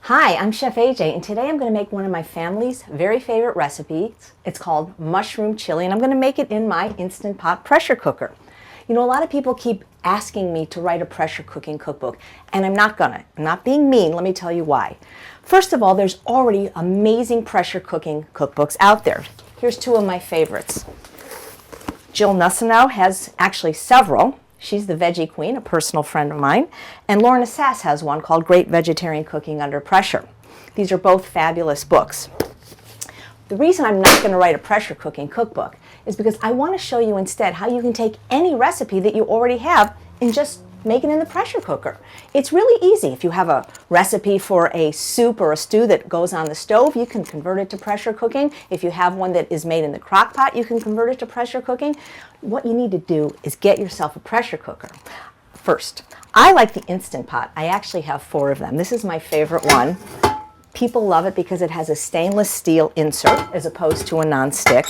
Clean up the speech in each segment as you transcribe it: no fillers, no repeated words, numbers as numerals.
Hi, I'm Chef AJ, and today I'm going to make one of my family's very favorite recipes. It's called mushroom chili, and I'm going to make it in my Instant Pot pressure cooker. You know, a lot of people keep asking me to write a pressure cooking cookbook, and I'm not gonna. I'm not being mean, let me tell you why. First of all, there's already amazing pressure cooking cookbooks out there. Here's two of my favorites. Jill Nussenow has actually several. She's the Veggie Queen, a personal friend of mine. And Lorna Sass has one called Great Vegetarian Cooking Under Pressure. These are both fabulous books. The reason I'm not going to write a pressure cooking cookbook is because I want to show you instead how you can take any recipe that you already have and just make it in the pressure cooker. It's really easy. If you have a recipe for a soup or a stew that goes on the stove, you can convert it to pressure cooking. If you have one that is made in the crock pot, you can convert it to pressure cooking. What you need to do is get yourself a pressure cooker. First, I like the Instant Pot. I actually have 4 of them. This is my favorite one. People love it because it has a stainless steel insert as opposed to a non-stick.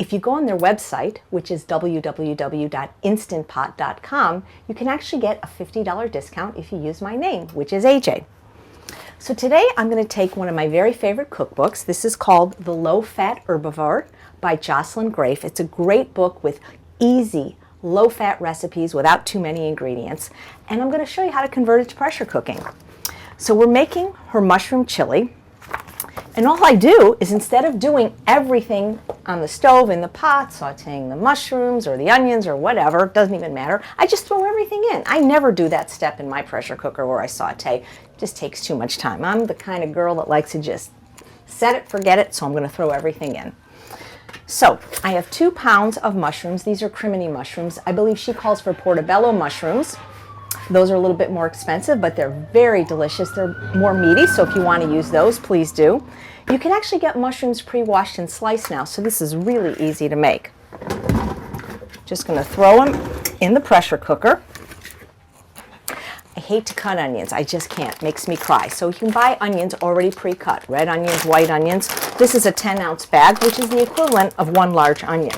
If you go on their website, which is www.instantpot.com, you can actually get a $50 discount if you use my name, which is AJ. So today I'm going to take one of my very favorite cookbooks. This is called The Low-Fat Herbivore by Jocelyn Graef. It's a great book with easy, low-fat recipes without too many ingredients. And I'm going to show you how to convert it to pressure cooking. So we're making her mushroom chili. And all I do is, instead of doing everything on the stove in the pot, sauteing the mushrooms or the onions or whatever, it doesn't even matter, I just throw everything in. I never do that step in my pressure cooker where I saute. It just takes too much time. I'm the kind of girl that likes to just set it, forget it, so I'm going to throw everything in. So I have 2 pounds of mushrooms. These are crimini mushrooms. I believe she calls for portobello mushrooms. Those are a little bit more expensive, but they're very delicious. They're more meaty, so if you want to use those, please do. You can actually get mushrooms pre-washed and sliced now, so this is really easy to make. Just going to throw them in the pressure cooker. I hate to cut onions. I just can't. It makes me cry. So you can buy onions already pre-cut. Red onions, white onions. This is a 10-ounce bag, which is the equivalent of 1 large onion.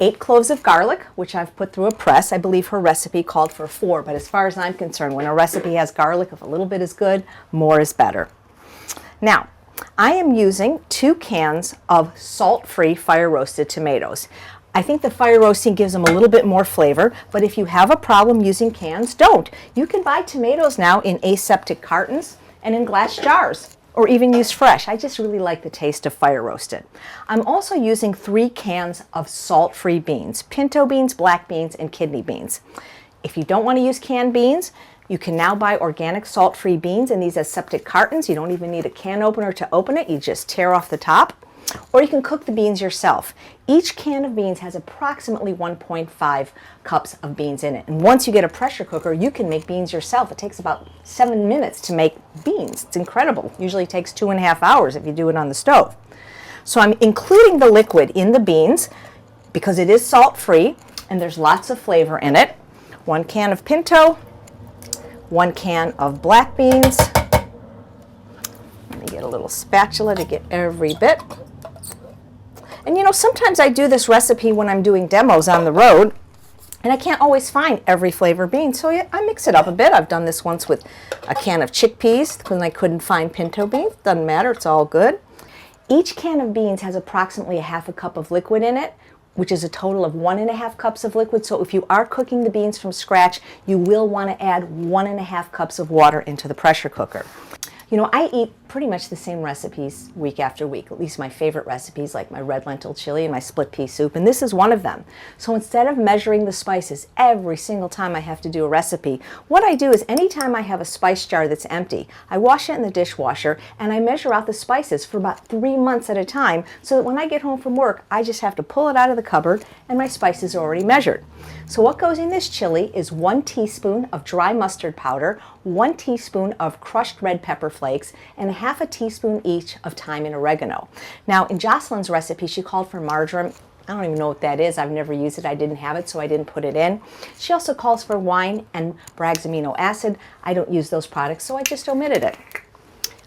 8 cloves of garlic, which I've put through a press. I believe her recipe called for 4, but as far as I'm concerned, when a recipe has garlic, if a little bit is good, more is better. Now, I am using 2 cans of salt-free fire-roasted tomatoes. I think the fire roasting gives them a little bit more flavor, but if you have a problem using cans, don't. You can buy tomatoes now in aseptic cartons and in glass jars, or even use fresh. I just really like the taste of fire roasted. I'm also using 3 cans of salt-free beans, pinto beans, black beans, and kidney beans. If you don't want to use canned beans, you can now buy organic salt-free beans in these aseptic cartons. You don't even need a can opener to open it. You just tear off the top. Or you can cook the beans yourself. Each can of beans has approximately 1.5 cups of beans in it. And once you get a pressure cooker, you can make beans yourself. It takes about 7 minutes to make beans. It's incredible. Usually takes 2.5 hours if you do it on the stove. So I'm including the liquid in the beans because it is salt-free and there's lots of flavor in it. 1 can of pinto, 1 can of black beans. Let me get a little spatula to get every bit. And you know, sometimes I do this recipe when I'm doing demos on the road, and I can't always find every flavor bean, so I mix it up a bit. I've done this once with a can of chickpeas when I couldn't find pinto beans. Doesn't matter, it's all good. Each can of beans has approximately 1/2 cup of liquid in it, which is a total of 1.5 cups of liquid. So if you are cooking the beans from scratch, you will want to add 1.5 cups of water into the pressure cooker. You know, I eat pretty much the same recipes week after week, at least my favorite recipes like my red lentil chili and my split pea soup, and this is one of them. So instead of measuring the spices every single time I have to do a recipe, what I do is anytime I have a spice jar that's empty, I wash it in the dishwasher and I measure out the spices for about 3 months at a time so that when I get home from work, I just have to pull it out of the cupboard and my spices are already measured. So what goes in this chili is 1 teaspoon of dry mustard powder, 1 teaspoon of crushed red pepper flakes, and 1/2 teaspoon each of thyme and oregano. Now, in Jocelyn's recipe, she called for marjoram. I don't even know what that is. I've never used it. I didn't have it, so I didn't put it in. She also calls for wine and Bragg's amino acid. I don't use those products, so I just omitted it.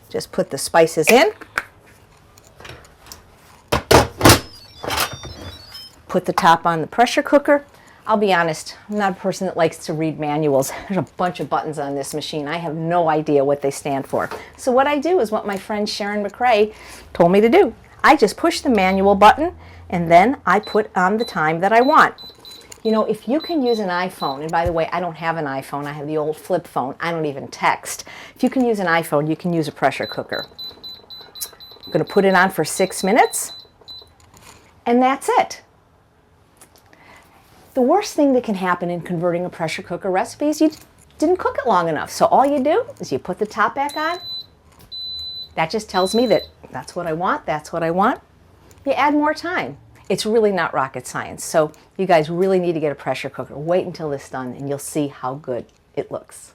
Just put the spices in. Put the top on the pressure cooker. I'll be honest, I'm not a person that likes to read manuals. There's a bunch of buttons on this machine. I have no idea what they stand for. So what I do is what my friend Sharon McRae told me to do. I just push the manual button and then I put on the time that I want. You know, if you can use an iPhone, and by the way, I don't have an iPhone, I have the old flip phone, I don't even text. If you can use an iPhone, you can use a pressure cooker. I'm going to put it on for 6 minutes, and that's it. The worst thing that can happen in converting a pressure cooker recipe is you didn't cook it long enough. So all you do is you put the top back on. That just tells me that that's what I want, that's what I want. You add more time. It's really not rocket science. So you guys really need to get a pressure cooker. Wait until it's done and you'll see how good it looks.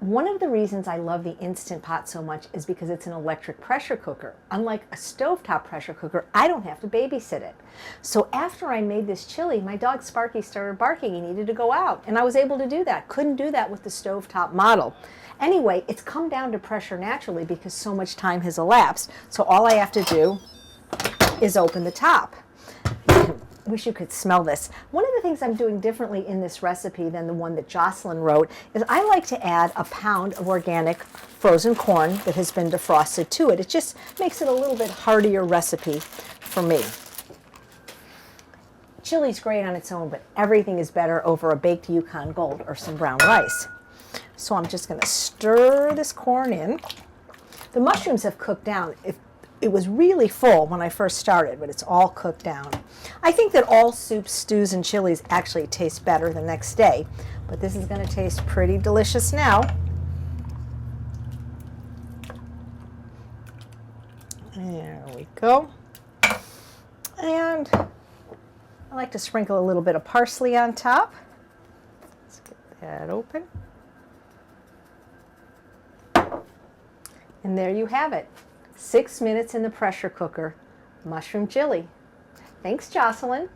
One of the reasons I love the Instant Pot so much is because it's an electric pressure cooker. Unlike a stovetop pressure cooker, I don't have to babysit it. So after I made this chili, my dog Sparky started barking. He needed to go out, and I was able to do that. Couldn't do that with the stovetop model. Anyway, it's come down to pressure naturally because so much time has elapsed. So all I have to do is open the top. Wish you could smell this. One of the things I'm doing differently in this recipe than the one that Jocelyn wrote is I like to add a pound of organic frozen corn that has been defrosted to it. It just makes it a little bit heartier recipe for me. Chili's great on its own, but everything is better over a baked Yukon Gold or some brown rice. So I'm just going to stir this corn in. The mushrooms have cooked down. It was really full when I first started, but it's all cooked down. I think that all soups, stews, and chilies actually taste better the next day, but this is going to taste pretty delicious now. There we go. And I like to sprinkle a little bit of parsley on top. Let's get that open. And there you have it. 6 minutes in the pressure cooker, mushroom chili. Thanks, Jocelyn.